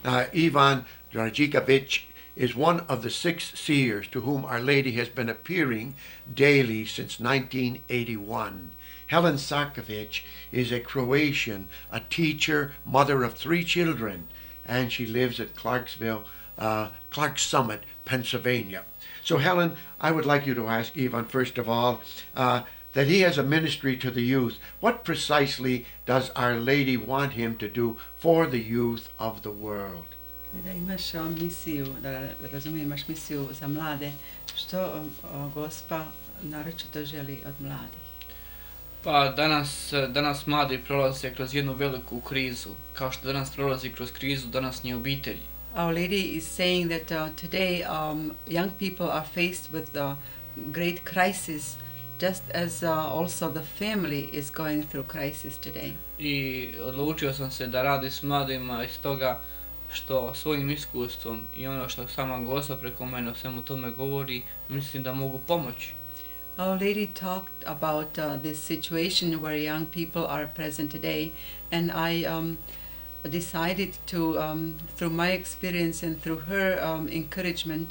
Ivan Dragicevic is one of the 6 seers to whom Our Lady has been appearing daily since 1981. Helen Sakovic is a Croatian, a teacher, mother of 3 children, and she lives at Clark Summit, Pennsylvania. So Helen, I would like you to ask Ivan, first of all, that he has a ministry to the youth. What precisely does Our Lady want him to do for the youth of the world? Da imaš misiju, da razumijem, imaš misiju za mlade, što Gospa naročito želi od mladih? Pa danas mladi prolaze kroz jednu veliku krizu, kao što danas prolazi kroz krizu današnje obitelji. Our Lady is saying that today young people are faced with a great crisis, just as also the family is going through crisis today. I odlučio sam se da radi s mladima iz toga što svojim iskustvom i ono što sama Gospa preko mene o svemu tome govori, mislim da mogu pomoći. Our Lady talked about this situation where young people are present today, and I decided to, through my experience and through her encouragement,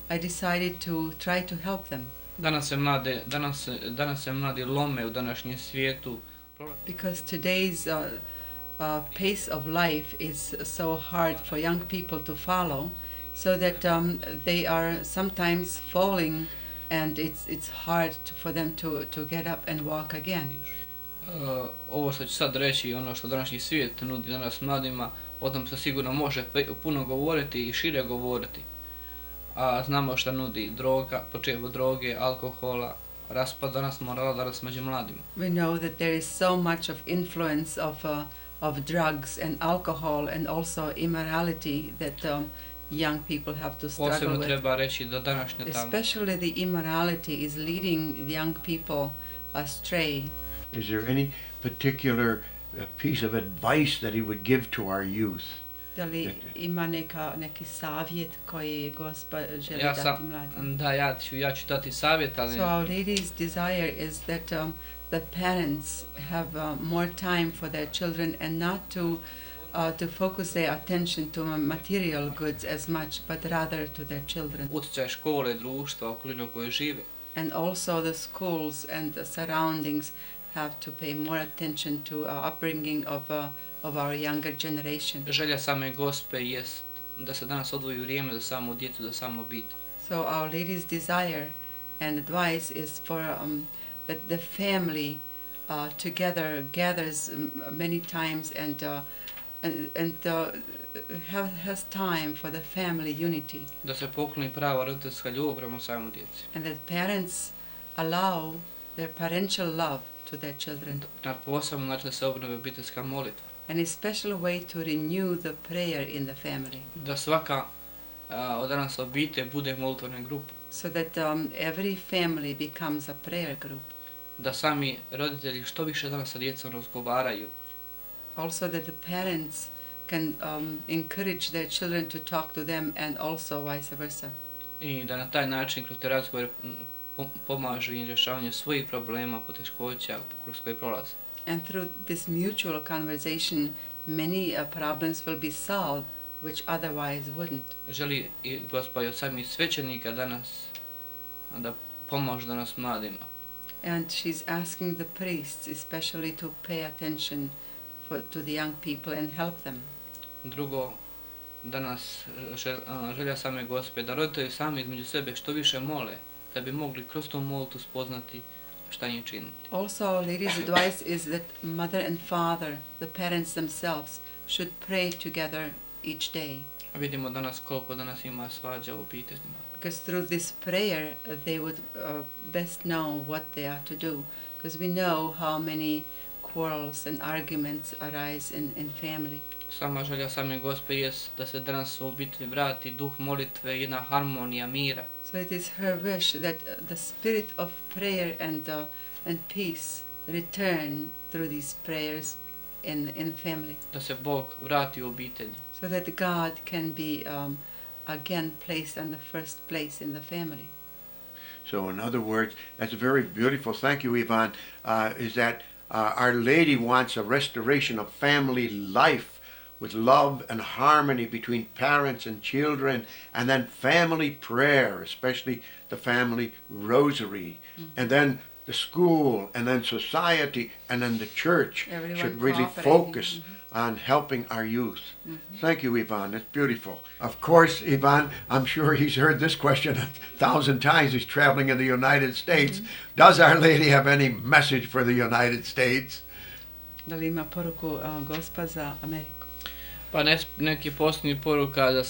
I decided to try to help them. Danas se mladi lome u današnjem svijetu. Because today's pace of life is so hard for young people to follow, so that they are sometimes falling, and it's hard for them to get up and walk again. Ovo što ću sad reći, ono što današnji svijet nudi danas mladima, o tom se sigurno može puno govoriti i šire govoriti. A znamo što nudi droge, alkohola, raspad danas morala danas među mladima. We know that there is so much of influence of drugs and alcohol and also immorality that young people have to struggle Posebno with. treba reći da današnja Especially the immorality is leading the young people astray. Is there any particular piece of advice that he would give to our youth? Da li ima neki savjet koji Gospa želi dati mladim? Da, ja ću dati savjet, ali... So Our Lady's desire is that the parents have more time for their children and not to focus their attention to material goods as much, but rather to their children. Utjecaj škole, društva, okolinu u kojoj žive. And also the schools and the surroundings have to pay more attention to upbringing of our younger generation. Želja same Gospe jest da se danas odvoji vrijeme za samu djecu, za samu obitelj. So Our Lady's desire and advice is for that the family together gathers many times and has time for the family unity. Da se pokloni prava roditeljska ljubav prema samoj djeci. And that parents allow their parental love to their children. Na posebno način da se obnovi obiteljska molitva. And a special way to renew the prayer in the family. Da svaka od danas obitelj bude molitvena grupa. So that every family becomes a prayer group. Da sami roditelji što više danas sa djecom razgovaraju. Also that the parents can encourage their children to talk to them and also vice versa. I da na taj način kroz te razgovore pomažu im rješavanju svojih problema, poteškoća kroz koje prolaze. And through this mutual conversation, many problems will be solved which otherwise wouldn't. Želi i Gospa i od samih svećenika danas da pomažu danas mladima. And she's asking the priests especially to pay attention to the young people and help them. Drugo, danas želja same Gospe da roditelji sami između sebe što više mole, da bi mogli kroz tu molitvu spoznati šta im činiti. Also, Our Lady's advice is that mother and father, the parents themselves, should pray together each day. Vidimo danas koliko danas ima svađa u obiteljima. Because through this prayer, they would best know what they are to do. Because we know how many quarrels and arguments arise in family. Sama želja same Gospe jest da se danas u obitelji vrati duh molitve, jedna harmonija, mira. So it is her wish that the spirit of prayer and peace return through these prayers in family. Da se Bog vrati u obitelji. So that God can be again placed on the first place in the family. So in other words, that's very beautiful. Thank you, Ivan. Is that Our Lady wants a restoration of family life with love and harmony between parents and children, and then family prayer, especially the family rosary, and then the school, and then society, and then the church Everyone should really cooperating. focus on helping our youth. Thank you, Ivan. It's beautiful. Of course, Ivan, I'm sure he's heard this question 1,000 times. He's traveling in the United States. Does Our Lady have any message for the United States? Da li ima poruku Gospa za Ameriku? Pa neki posljednji poruka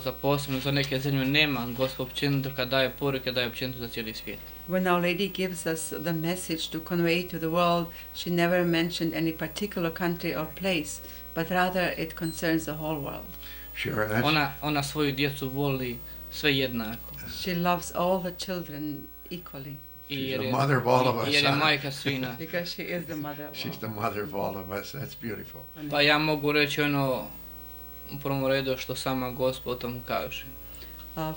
za posebno za neke zemlje nema. Gospod općenito kad daje poruke, daje općenito za cijeli svijet. When Our Lady gives us the message to convey to the world, she never mentioned any particular country or place, but rather it concerns the whole world. Sure. That's, Ona svoju djecu voli sve jednako. She loves all the children equally she's the mother of all of us. Jer je huh? majka svina. because she is the mother of She's all. the mother of all of us. That's beautiful. Pa ja mogu reći ono u prvom redu što sama Gospod o tomu kaže.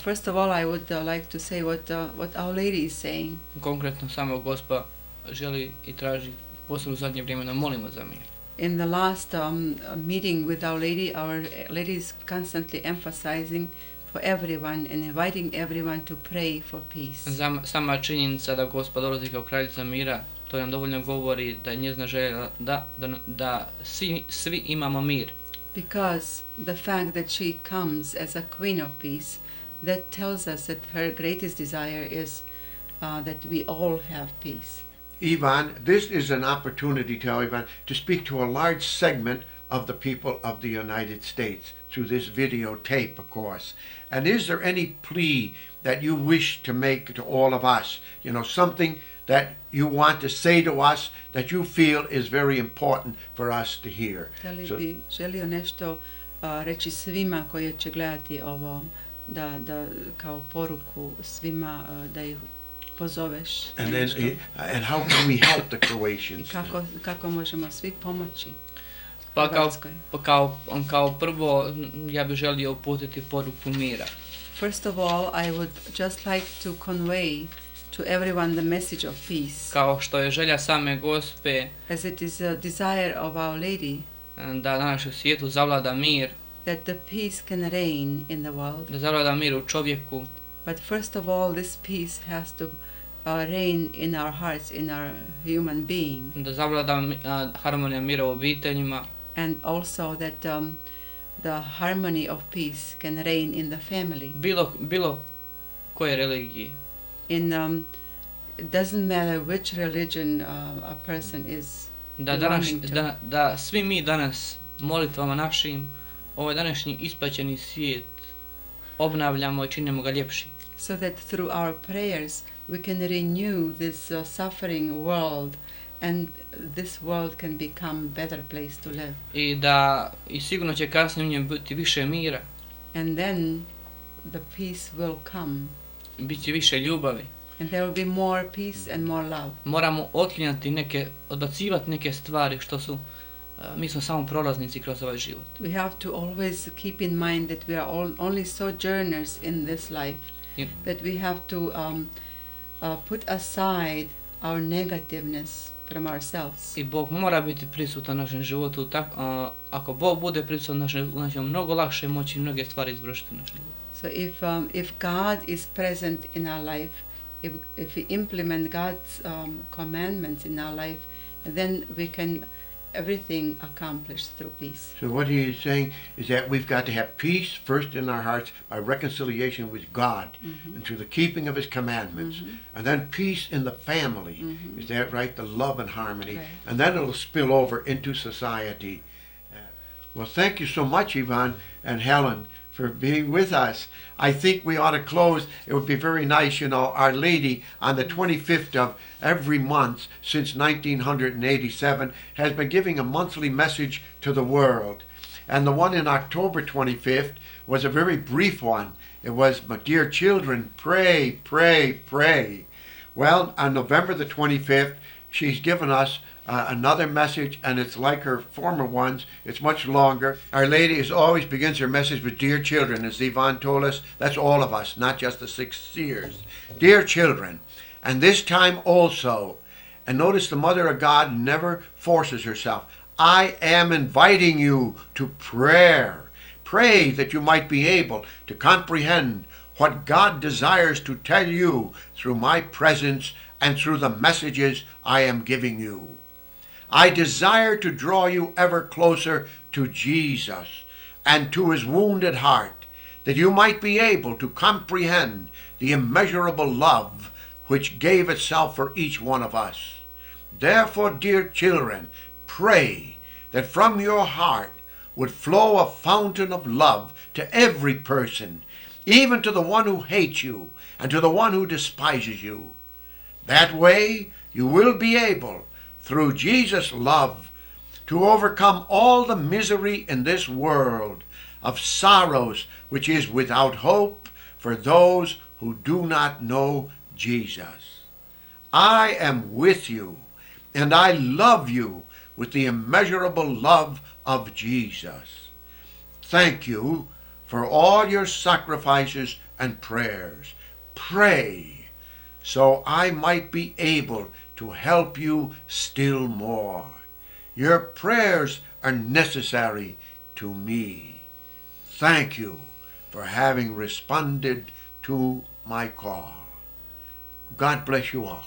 First of all, I would like to say what Our Lady is saying. Konkretno sama Gospa želi i traži posebno u zadnje vrijeme da molimo za mir. In the last meeting with Our Lady is constantly emphasizing for everyone and inviting everyone to pray for peace. Sama činjenica da Gospa dolazi kao kraljica mira, to nam dovoljno govori da je njezina želja da svi imamo mir. Because the fact that she comes as a queen of peace, that tells us that her greatest desire is that we all have peace. Ivan, this is an opportunity, tell Ivan, to speak to a large segment of the people of the United States through this videotape, of course. And is there any plea that you wish to make to all of us? You know, something that you want to say to us that you feel is very important for us to hear. Da li So- bi želio nešto reći svima koji će gledati ovo, da kao poruku svima da ih pozoveš na And then, nešto? and how can we help the I Croatians? kako možemo svi pomoći Pa Hrvatskoj? kao prvo ja bih želio uputiti poruku mira. First of all, I would just like to convey to everyone the message of peace. Kao što je želja same Gospe As it is a desire of Our Lady da na našem svijetu zavlada mir, that the peace can reign in the world. da zavlada mir u čovjeku, But first of all, this peace has to reign in our hearts, in our human being. da zavlada harmonija mira u obiteljima, And also that the harmony of peace can reign in the family. bilo koje religije. It doesn't matter which religion a person is belonging to. Da svi mi danas molitvama našim ovaj današnji ispaćeni svijet obnavljamo i činimo ga ljepšim. So that through our prayers we can renew this suffering world, and this world can become better place to live. I sigurno će kasnije u njemu biti više mira, And then the peace will come, bit će više ljubavi. and there will be more peace and more love. Moramo odbacivati neke stvari što su, mi smo samo prolaznici kroz ovaj život. We have to always keep in mind that we are only sojourners in this life, Yep. that we have to put aside our negativeness from ourselves. I Bog mora biti prisutan u našem životu. Ako Bog bude prisutan u našem životu, mnogo lakše moći mnoge stvari izvršiti u našem životu. So if God is present in our life, if we implement God's commandments in our life, then we can everything accomplished through peace. So what he is saying is that we've got to have peace first in our hearts by reconciliation with God and through the keeping of his commandments. And then peace in the family. Is that right? The love and harmony. Right. And then it'll spill over into society. Well, thank you so much, Ivan and Helen, for being with us. I think we ought to close. It would be very nice, you know, Our Lady on the 25th of every month since 1987 has been giving a monthly message to the world. And the one in October 25th was a very brief one. It was, "My dear children, pray, pray, pray." Well, on November the 25th, she's given us another message, and it's like her former ones. It's much longer. Our Lady always begins her message with "Dear children," as Yvonne told us. That's all of us, not just the 6 seers. Dear children, and this time also, and notice the Mother of God never forces herself. I am inviting you to prayer. Pray that you might be able to comprehend what God desires to tell you through my presence and through the messages I am giving you. I desire to draw you ever closer to Jesus and to his wounded heart, that you might be able to comprehend the immeasurable love which gave itself for each one of us. Therefore, dear children, pray that from your heart would flow a fountain of love to every person, even to the one who hates you and to the one who despises you. That way you will be able, through Jesus' love, to overcome all the misery in this world of sorrows which is without hope for those who do not know Jesus. I am with you, and I love you with the immeasurable love of Jesus. Thank you for all your sacrifices and prayers. Pray so I might be able to help you still more. Your prayers are necessary to me. Thank you for having responded to my call. God bless you all.